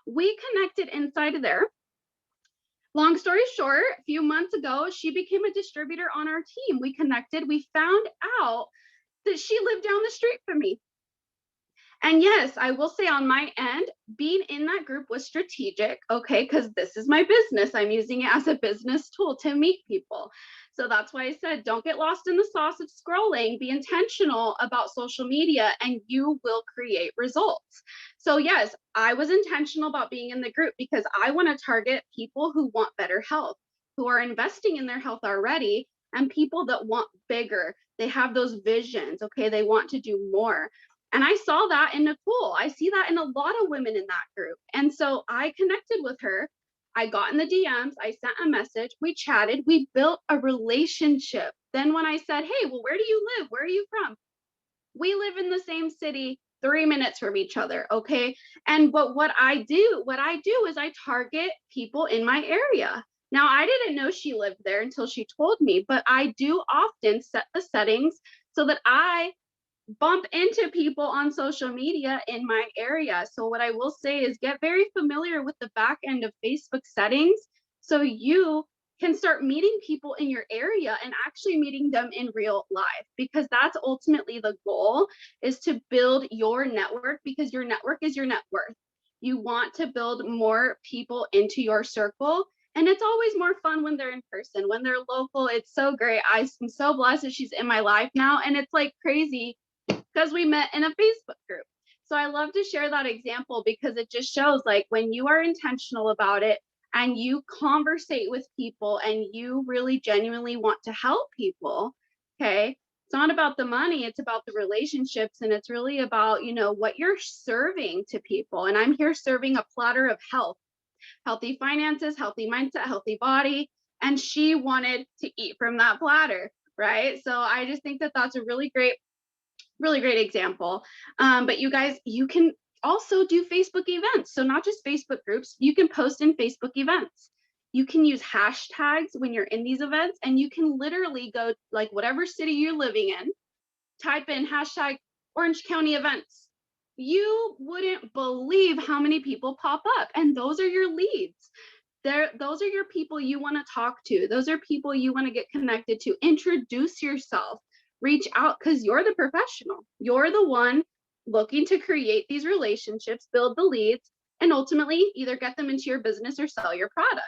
We connected inside of there. Long story short, a few months ago, she became a distributor on our team. We connected. We found out that she lived down the street from me. And yes, I will say on my end, being in that group was strategic, okay, because this is my business. I'm using it as a business tool to meet people. So that's why I said, don't get lost in the sauce of scrolling. Be intentional about social media and you will create results. So yes, I was intentional about being in the group because I want to target people who want better health, who are investing in their health already, and people that want bigger. They have those visions, okay? They want to do more. And I saw that in Nicole. I see that in a lot of women in that group. And so I connected with her. I got in the DMs. I sent a message. We chatted. We built a relationship. Then when I said, hey, well, where do you live? Where are you from? We live in the same city, 3 minutes from each other. Okay. And what I do is I target people in my area. Now, I didn't know she lived there until she told me, but I do often set the settings so that I bump into people on social media in my area. So what I will say is get very familiar with the back end of Facebook settings so you can start meeting people in your area and actually meeting them in real life, because that's ultimately the goal, is to build your network, because your network is your net worth. You want to build more people into your circle, And it's always more fun when they're in person, when they're local. It's so great. I'm so blessed that she's in my life now. And it's like crazy because we met in a Facebook group. So I love to share that example because it just shows like when you are intentional about it and you conversate with people and you really genuinely want to help people, okay, it's not about the money, it's about the relationships, and it's really about, you know, what you're serving to people. And I'm here serving a platter of health, healthy finances, healthy mindset, healthy body. And she wanted to eat from that platter, right? So I just think that that's a really great example. But you guys, you can also do Facebook events. So not just Facebook groups, you can post in Facebook events. You can use hashtags when you're in these events, and you can literally go like whatever city you're living in, type in hashtag Orange County events. You wouldn't believe how many people pop up, and those are your leads. Those are your people you want to talk to. Those are people you want to get connected to. Introduce yourself, reach out, because you're the professional. You're the one looking to create these relationships, build the leads, and ultimately either get them into your business or sell your product.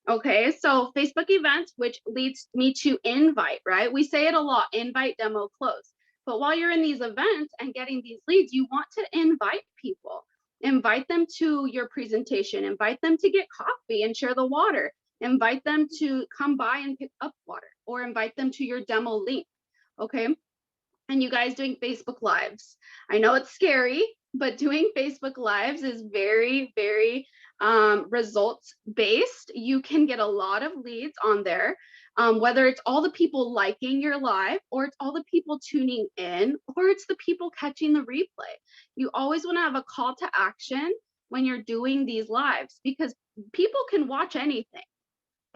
Okay, so Facebook events, which leads me to invite, right? We say it a lot, invite, demo, close. But while you're in these events and getting these leads, you want to invite people. Invite them to your presentation, invite them to get coffee and share the water, invite them to come by and pick up water, or invite them to your demo link. Okay, and you guys doing Facebook Lives. I know it's scary, but doing Facebook Lives is very, very results based. You can get a lot of leads on there, whether it's all the people liking your live, or it's all the people tuning in, or it's the people catching the replay. You always want to have a call to action when you're doing these lives, because people can watch anything.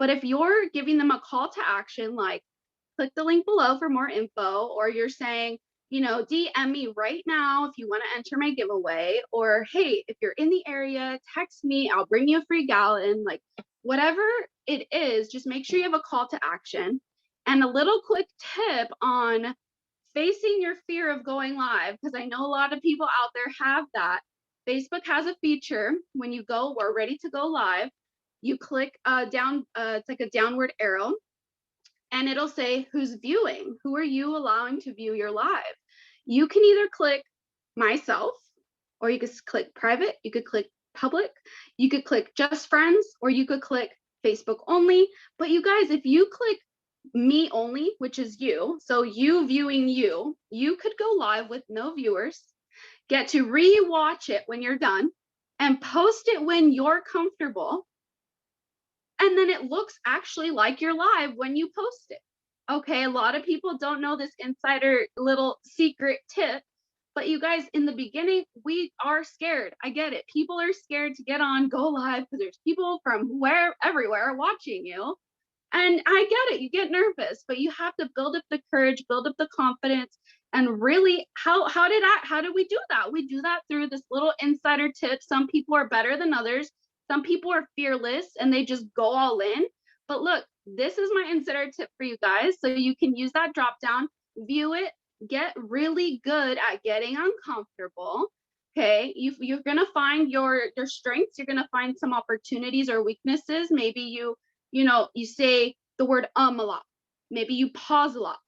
But if you're giving them a call to action, like click the link below for more info, or you're saying, you know, DM me right now if you want to enter my giveaway, or hey, if you're in the area, text me, I'll bring you a free gallon, like whatever it is, just make sure you have a call to action. And a little quick tip on facing your fear of going live, because I know a lot of people out there have that. Facebook has a feature when you go, we're ready to go live, you click down, it's like a downward arrow, and it'll say who's viewing, who are you allowing to view your live. You can either click myself, or you could click private, you could click public, you could click just friends, or you could click Facebook only. But you guys, if you click me only, which is you, so you viewing you, you could go live with no viewers, get to re-watch it when you're done, and post it when you're comfortable. And then it looks actually like you're live when you post it. Okay, a lot of people don't know this insider little secret tip, but you guys, in the beginning, we are scared. I get it. People are scared to get on, go live, because there's people from everywhere watching you. And I get it, you get nervous, but you have to build up the courage, build up the confidence, and really, how did we do that? We do that through this little insider tip. Some people are better than others. Some people are fearless and they just go all in. But look, this is my insider tip for you guys. So you can use that drop down, view it, get really good at getting uncomfortable. Okay, you're gonna find your strengths. You're gonna find some opportunities or weaknesses. Maybe you say the word a lot. Maybe you pause a lot.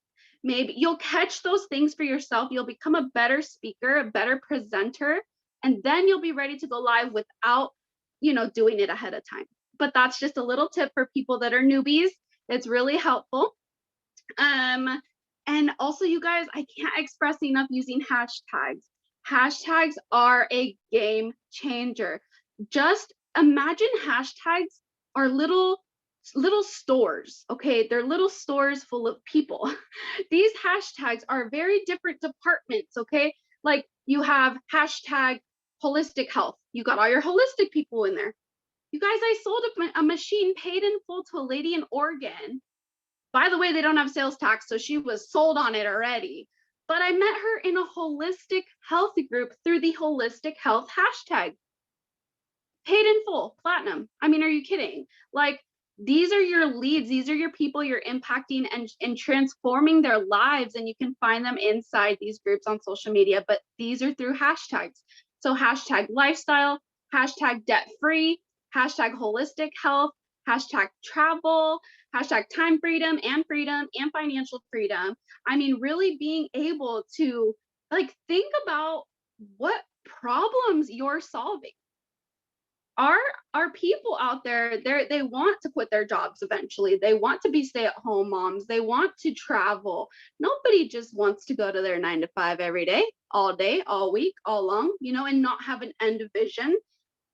Maybe you'll catch those things for yourself. You'll become a better speaker, a better presenter, and then you'll be ready to go live without doing it ahead of time. But that's just a little tip for people that are newbies. It's really helpful. And also, you guys, I can't express enough using hashtags. Hashtags are a game changer. Just imagine hashtags are little stores. Okay, they're little stores full of people. These hashtags are very different departments. Okay, like you have hashtag holistic health. You got all your holistic people in there. You guys, I sold a machine paid in full to a lady in Oregon. By the way, they don't have sales tax, so she was sold on it already. But I met her in a holistic health group through the holistic health hashtag. Paid in full, platinum. I mean, are you kidding? Like, these are your leads. These are your people you're impacting and transforming their lives. And you can find them inside these groups on social media, but these are through hashtags. So hashtag lifestyle, hashtag debt free, hashtag holistic health, hashtag travel, hashtag time freedom and financial freedom. I mean, really being able to like think about what problems you're solving. Our people out there, they want to quit their jobs eventually. They want to be stay-at-home moms. They want to travel. Nobody just wants to go to their 9 to 5 every day, all week, all long, you know, and not have an end vision.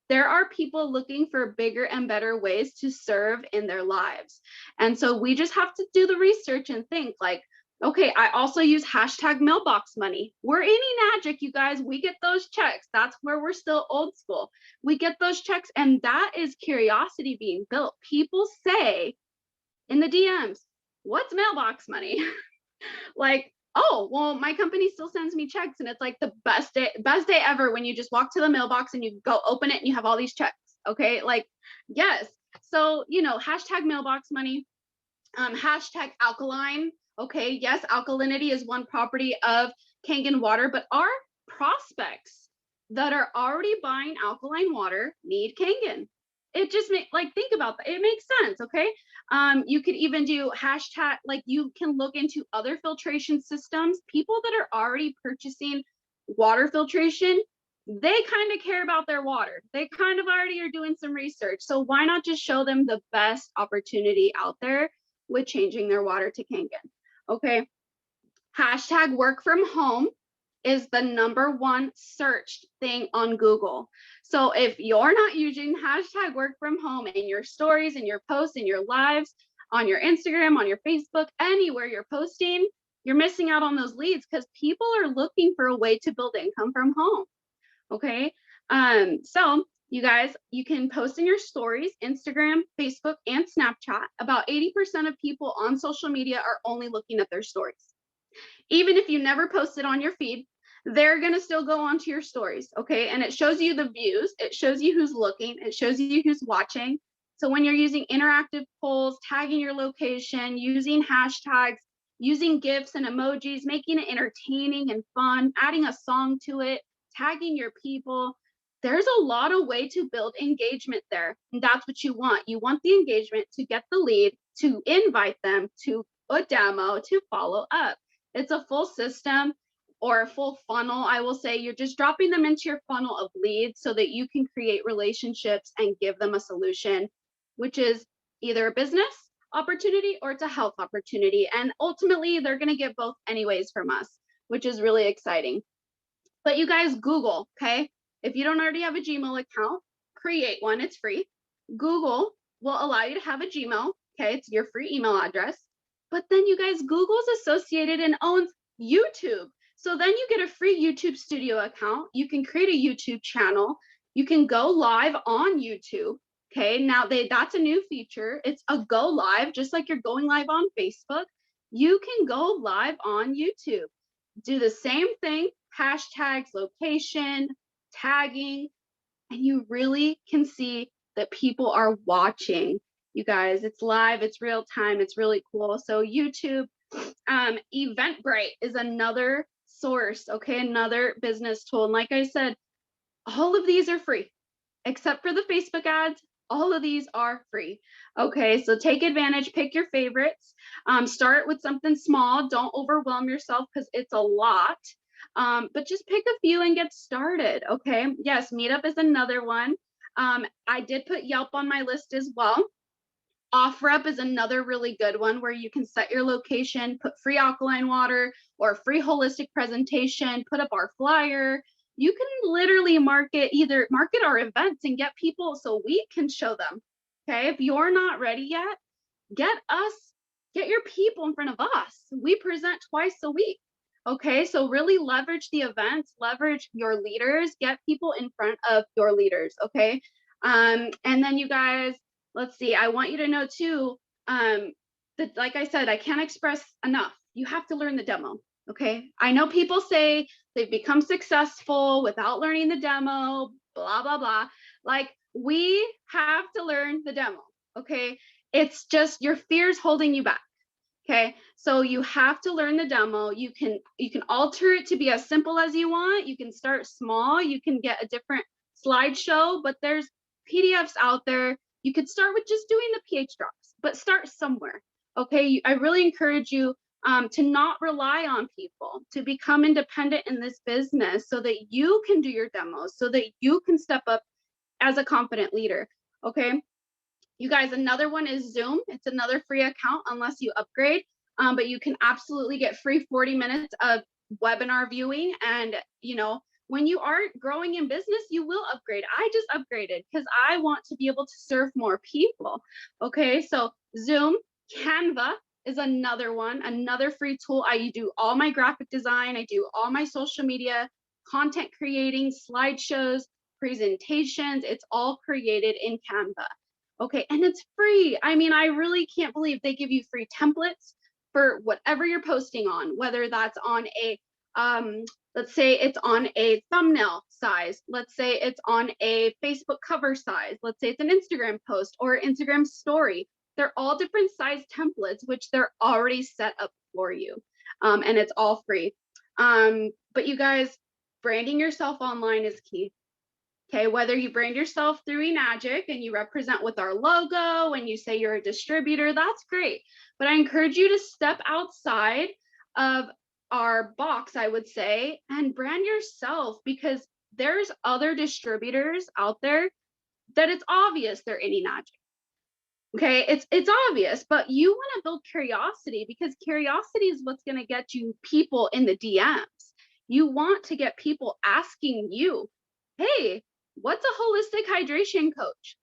There are people looking for bigger and better ways to serve in their lives. And so we just have to do the research and think like, okay, I also use hashtag mailbox money. We're any magic, you guys. We get those checks. That's where we're still old school. We get those checks, and that is curiosity being built. People say in the DMs, what's mailbox money? Like, oh, well, my company still sends me checks, and it's like the best day ever when you just walk to the mailbox and you go open it and you have all these checks. Okay, like, yes. So, you know, hashtag mailbox money, hashtag alkaline. Okay, yes, alkalinity is one property of Kangen water, but our prospects that are already buying alkaline water need Kangen. It just make like think about that. It makes sense. Okay. You could even do hashtag, like you can look into other filtration systems. People that are already purchasing water filtration, they kind of care about their water. They kind of already are doing some research. So why not just show them the best opportunity out there with changing their water to Kangen? Okay. Hashtag work from home is the #1 searched thing on Google. So if you're not using hashtag work from home in your stories, in your posts, in your lives, on your Instagram, on your Facebook, anywhere you're posting, you're missing out on those leads because people are looking for a way to build income from home. Okay. So you guys, you can post in your stories, Instagram, Facebook, and Snapchat. About 80% of people on social media are only looking at their stories. Even if you never post it on your feed, they're going to still go onto your stories. Okay. And it shows you the views. It shows you who's looking. It shows you who's watching. So when you're using interactive polls, tagging your location, using hashtags, using GIFs and emojis, making it entertaining and fun, adding a song to it, tagging your people, there's a lot of way to build engagement there. And that's what you want. You want the engagement to get the lead, to invite them to a demo, to follow up. It's a full system or a full funnel. I will say you're just dropping them into your funnel of leads so that you can create relationships and give them a solution, which is either a business opportunity or it's a health opportunity. And ultimately, they're going to get both anyways from us, which is really exciting. But you guys, Google, okay? If you don't already have a Gmail account, create one. It's free. Google will allow you to have a Gmail. Okay, it's your free email address. But then you guys, Google's associated and owns YouTube. So then you get a free YouTube studio account. You can create a YouTube channel. You can go live on YouTube. Okay, now that's a new feature. It's a go live, just like you're going live on Facebook. You can go live on YouTube. Do the same thing, hashtags, location, tagging, and you really can see that people are watching. You guys, it's live, it's real time, it's really cool. So YouTube, Eventbrite is another source, okay, another business tool. And like I said, all of these are free, except for the Facebook ads. All of these are free. Okay, so take advantage, pick your favorites. Start with something small. Don't overwhelm yourself because it's a lot. But just pick a few and get started. Okay, yes, Meetup is another one. I did put Yelp on my list as well. OfferUp is another really good one where you can set your location, put free alkaline water or free holistic presentation, put up our flyer. You can literally market our events and get people so we can show them. Okay, if you're not ready yet, get your people in front of us. We present twice a week. Okay, so really leverage the events, leverage your leaders, get people in front of your leaders. Okay, and then you guys, let's see, I want you to know too, that like I said, I can't express enough. You have to learn the demo. Okay, I know people say they've become successful without learning the demo, blah, blah, blah. Like, we have to learn the demo. Okay, it's just your fears holding you back. Okay, so you have to learn the demo. You can alter it to be as simple as you want. You can start small. You can get a different slideshow, but there's PDFs out there. You could start with just doing the pH drops, but start somewhere. Okay, I really encourage you to not rely on people, to become independent in this business so that you can do your demos, so that you can step up as a confident leader. Okay, you guys, another one is Zoom. It's another free account unless you upgrade, but you can absolutely get free 40 minutes of webinar viewing. And when you are growing in business, you will upgrade. I just upgraded because I want to be able to serve more people. Okay, so Zoom, Canva is another one, another free tool. I do all my graphic design, I do all my social media, content creating, slideshows, presentations. It's all created in Canva. Okay, and it's free. I mean, I really can't believe they give you free templates for whatever you're posting on, whether that's on a let's say it's on a thumbnail size, let's say it's on a Facebook cover size, let's say it's an Instagram post or Instagram story. They're all different size templates, which they're already set up for you. And it's all free. But you guys, branding yourself online is key. Okay, whether you brand yourself through eMagic and you represent with our logo and you say you're a distributor, that's great. But I encourage you to step outside of our box, I would say, and brand yourself, because there's other distributors out there that it's obvious they're in eMagic. Okay, it's obvious, but you want to build curiosity, because curiosity is what's going to get you people in the DMs. You want to get people asking you, hey, what's a holistic hydration coach?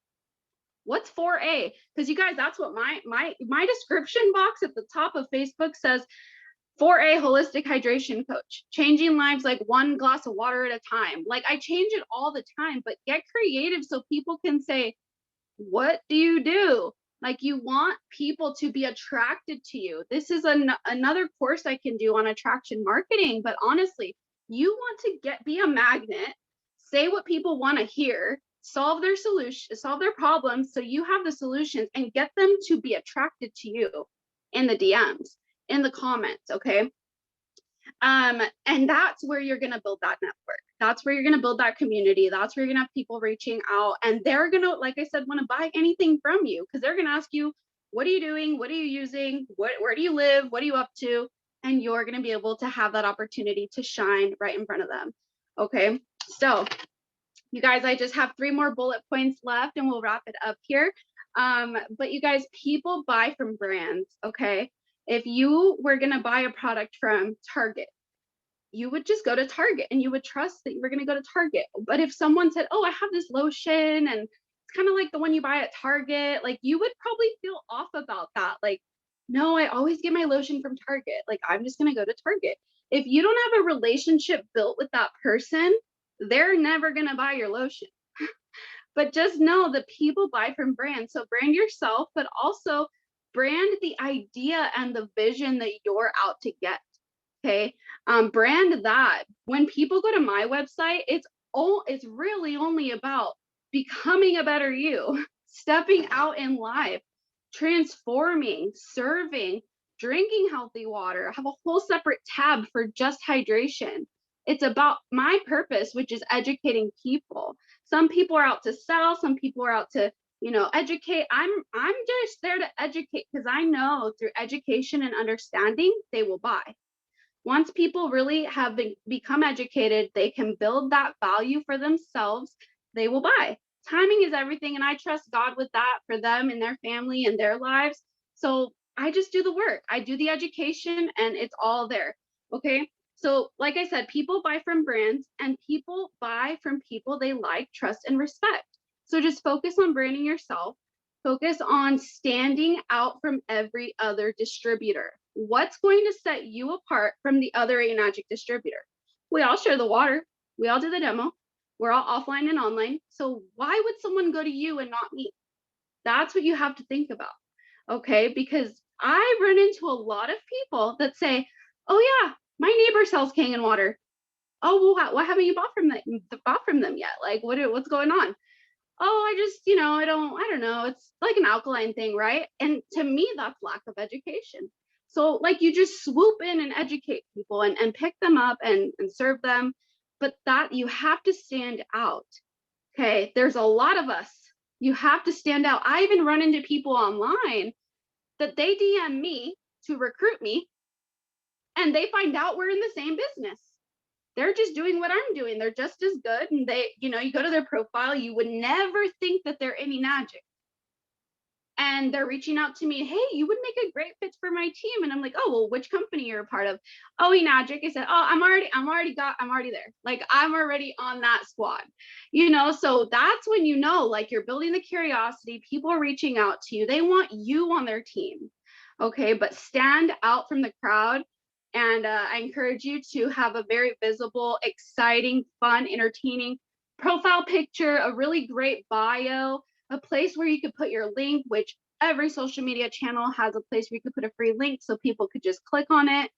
What's 4A? Because you guys, that's what my description box at the top of Facebook says. 4A holistic hydration coach, changing lives like one glass of water at a time. Like, I change it all the time, but get creative so people can say, what do you do? Like, you want people to be attracted to you. This is another course I can do on attraction marketing, but honestly, you want to be a magnet, say what people want to hear, solve their solution, solve their problems, so you have the solutions, and get them to be attracted to you in the DMs, in the comments. Okay, and that's where you're going to build that network. That's where you're going to build that community. That's where you're going to have people reaching out, and they're going to, like I said, want to buy anything from you, because they're going to ask you, what are you doing? What are you using? Where do you live? What are you up to? And you're going to be able to have that opportunity to shine right in front of them. Okay, so you guys, I just have 3 more bullet points left and we'll wrap it up here. But you guys, people buy from brands. Okay, if you were going to buy a product from Target, you would just go to Target and you would trust that you were going to go to Target. But if someone said, oh, I have this lotion and it's kind of like the one you buy at Target, like, you would probably feel off about that. Like, no, I always get my lotion from Target. Like, I'm just going to go to Target. If you don't have a relationship built with that person, they're never going to buy your lotion. But just know that people buy from brands. So brand yourself, but also brand the idea and the vision that you're out to get. Okay, brand that. When people go to my website, it's really only about becoming a better you, stepping out in life, transforming, serving, drinking healthy water. I have a whole separate tab for just hydration. It's about my purpose, which is educating people. Some people are out to sell, some people are out to, educate. I'm just there to educate, because I know through education and understanding, they will buy. Once people really have become educated, they can build that value for themselves, they will buy. Timing is everything, and I trust God with that for them and their family and their lives. So I just do the work. I do the education, and it's all there. Okay. So like I said, people buy from brands, and people buy from people they like, trust, and respect. So just focus on branding yourself. Focus on standing out from every other distributor. What's going to set you apart from the other eMagic distributor? We all share the water. We all do the demo. We're all offline and online. So why would someone go to you and not me? That's what you have to think about. Okay, because I run into a lot of people that say, oh yeah, my neighbor sells Kangen water. Oh, well, why haven't you bought from them yet? Like, what's going on? Oh, I just, I don't know. It's like an alkaline thing, right? And to me, that's lack of education. So like, you just swoop in and educate people and pick them up and serve them. But that, you have to stand out. Okay, there's a lot of us. You have to stand out. I even run into people online that they DM me to recruit me, and they find out we're in the same business. They're just doing what I'm doing. They're just as good. And they, you know, you go to their profile, you would never think that they're any magic. And they're reaching out to me, hey, you would make a great fit for my team. And I'm like, oh, well, which company you're a part of? Oh, Enagic. I said, oh, I'm already there. Like, I'm already on that squad, you know? So that's when, you know, like, you're building the curiosity, people are reaching out to you. They want you on their team. Okay. But stand out from the crowd. And I encourage you to have a very visible, exciting, fun, entertaining profile picture, a really great bio, a place where you could put your link, which every social media channel has a place where you could put a free link so people could just click on it.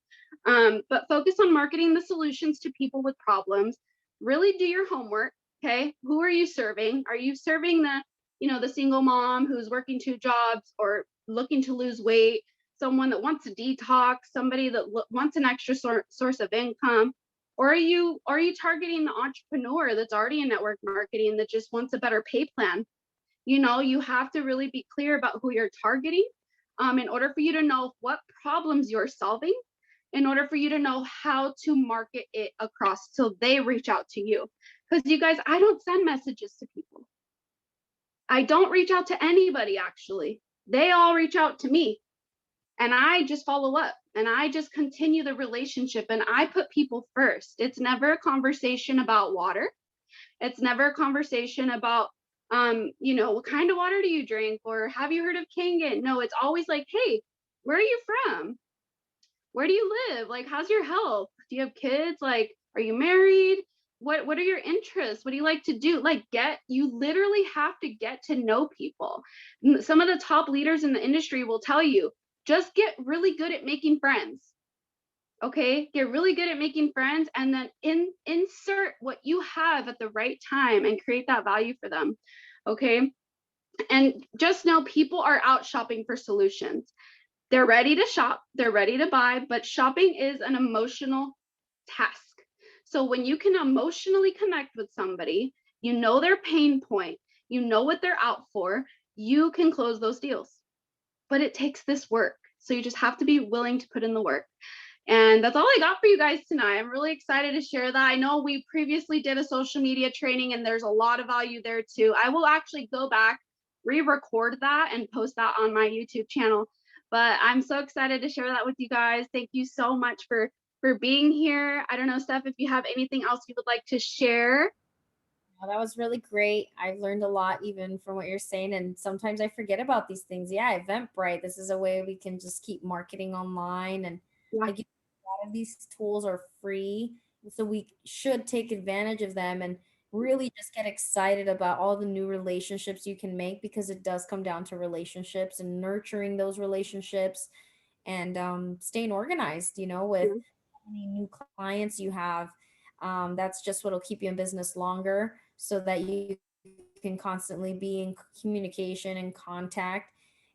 But focus on marketing the solutions to people with problems. Really do your homework. Okay. Who are you serving? Are you serving the, you know, the single mom who's working 2 jobs or looking to lose weight, someone that wants to detox, somebody that wants an extra source of income? Or are you targeting the entrepreneur that's already in network marketing that just wants a better pay plan? You know, you have to really be clear about who you're targeting in order for you to know what problems you're solving, in order for you to know how to market it across so they reach out to you. Because you guys, I don't send messages to people. I don't reach out to anybody, actually. They all reach out to me, and I just follow up, and I just continue the relationship, and I put people first. It's never a conversation about water. It's never a conversation about, you know, what kind of water do you drink? Or have you heard of Kangen? No, it's always like, hey, where are you from? Where do you live? Like, how's your health? Do you have kids? Like, are you married? What are your interests? What do you like to do? Like, you literally have to get to know people. Some of the top leaders in the industry will tell you, just get really good at making friends. Okay, get really good at making friends, and then insert what you have at the right time and create that value for them. Okay, and just know people are out shopping for solutions. They're ready to shop, they're ready to buy, but shopping is an emotional task. So when you can emotionally connect with somebody, you know their pain point, you know what they're out for, you can close those deals. But it takes this work, so you just have to be willing to put in the work. And that's all I got for you guys tonight. I'm really excited to share that. I know we previously did a social media training, and there's a lot of value there too. I will actually go back, re-record that, and post that on my YouTube channel. But I'm so excited to share that with you guys. Thank you so much for being here. I don't know, Steph, if you have anything else you would like to share. Well, that was really great. I've learned a lot even from what you're saying. And sometimes I forget about these things. Yeah, Eventbrite. This is a way we can just keep marketing online. And Yeah. again, a lot of these tools are free. So we should take advantage of them and really just get excited about all the new relationships you can make, because it does come down to relationships and nurturing those relationships, and staying organized, with Yeah. how many new clients you have. That's just what'll keep you in business longer, so that you can constantly be in communication and contact,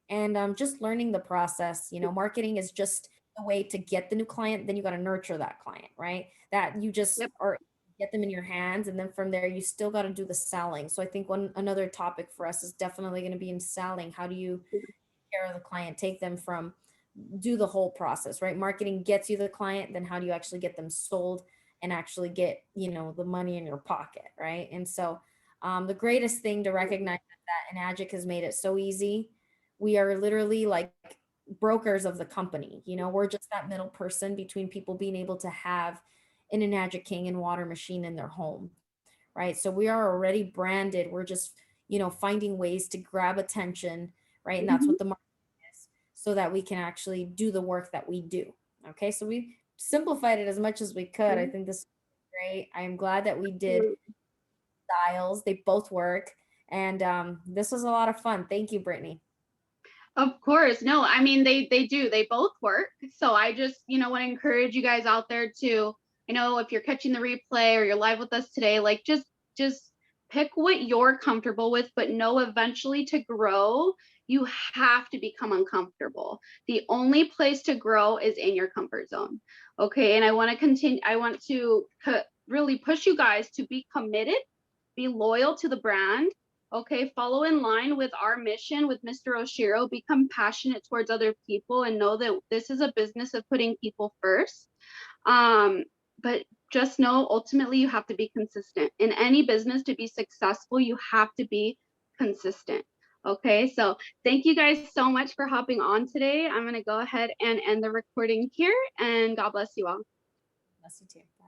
and just learning the process. Marketing is just a way to get the new client. Then you got to nurture that client, right? That you just Yep. are get them in your hands, and then from there you still got to do the selling. So I think another topic for us is definitely going to be in selling. How do you take care of the client, take them from do the whole process, right? Marketing gets you the client, then how do you actually get them sold and actually get, the money in your pocket, right? And so the greatest thing to recognize is that Enagic has made it so easy. We are literally like brokers of the company. We're just that middle person between people being able to have an Enagic King and water machine in their home, right? So we are already branded. We're just, finding ways to grab attention, right? And that's Mhm. what the so that we can actually do the work that we do. Okay, so we simplified it as much as we could. I think this is great. I am glad that we did styles. They both work. And this was a lot of fun. Thank you, Brittany. Of course. No, I mean they do. They both work. So I just, want to encourage you guys out there to, if you're catching the replay or you're live with us today, like just pick what you're comfortable with, but know eventually to grow, you have to become uncomfortable. The only place to grow is in your comfort zone. Okay? And I want to continue, I want to really push you guys to be committed, be loyal to the brand. Okay, follow in line with our mission with Mr. Oshiro, be compassionate towards other people and know that this is a business of putting people first. But just know ultimately you have to be consistent. In any business to be successful, you have to be consistent. Okay, so thank you guys so much for hopping on today. I'm going to go ahead and end the recording here, and God bless you all. Bless you too. Bye.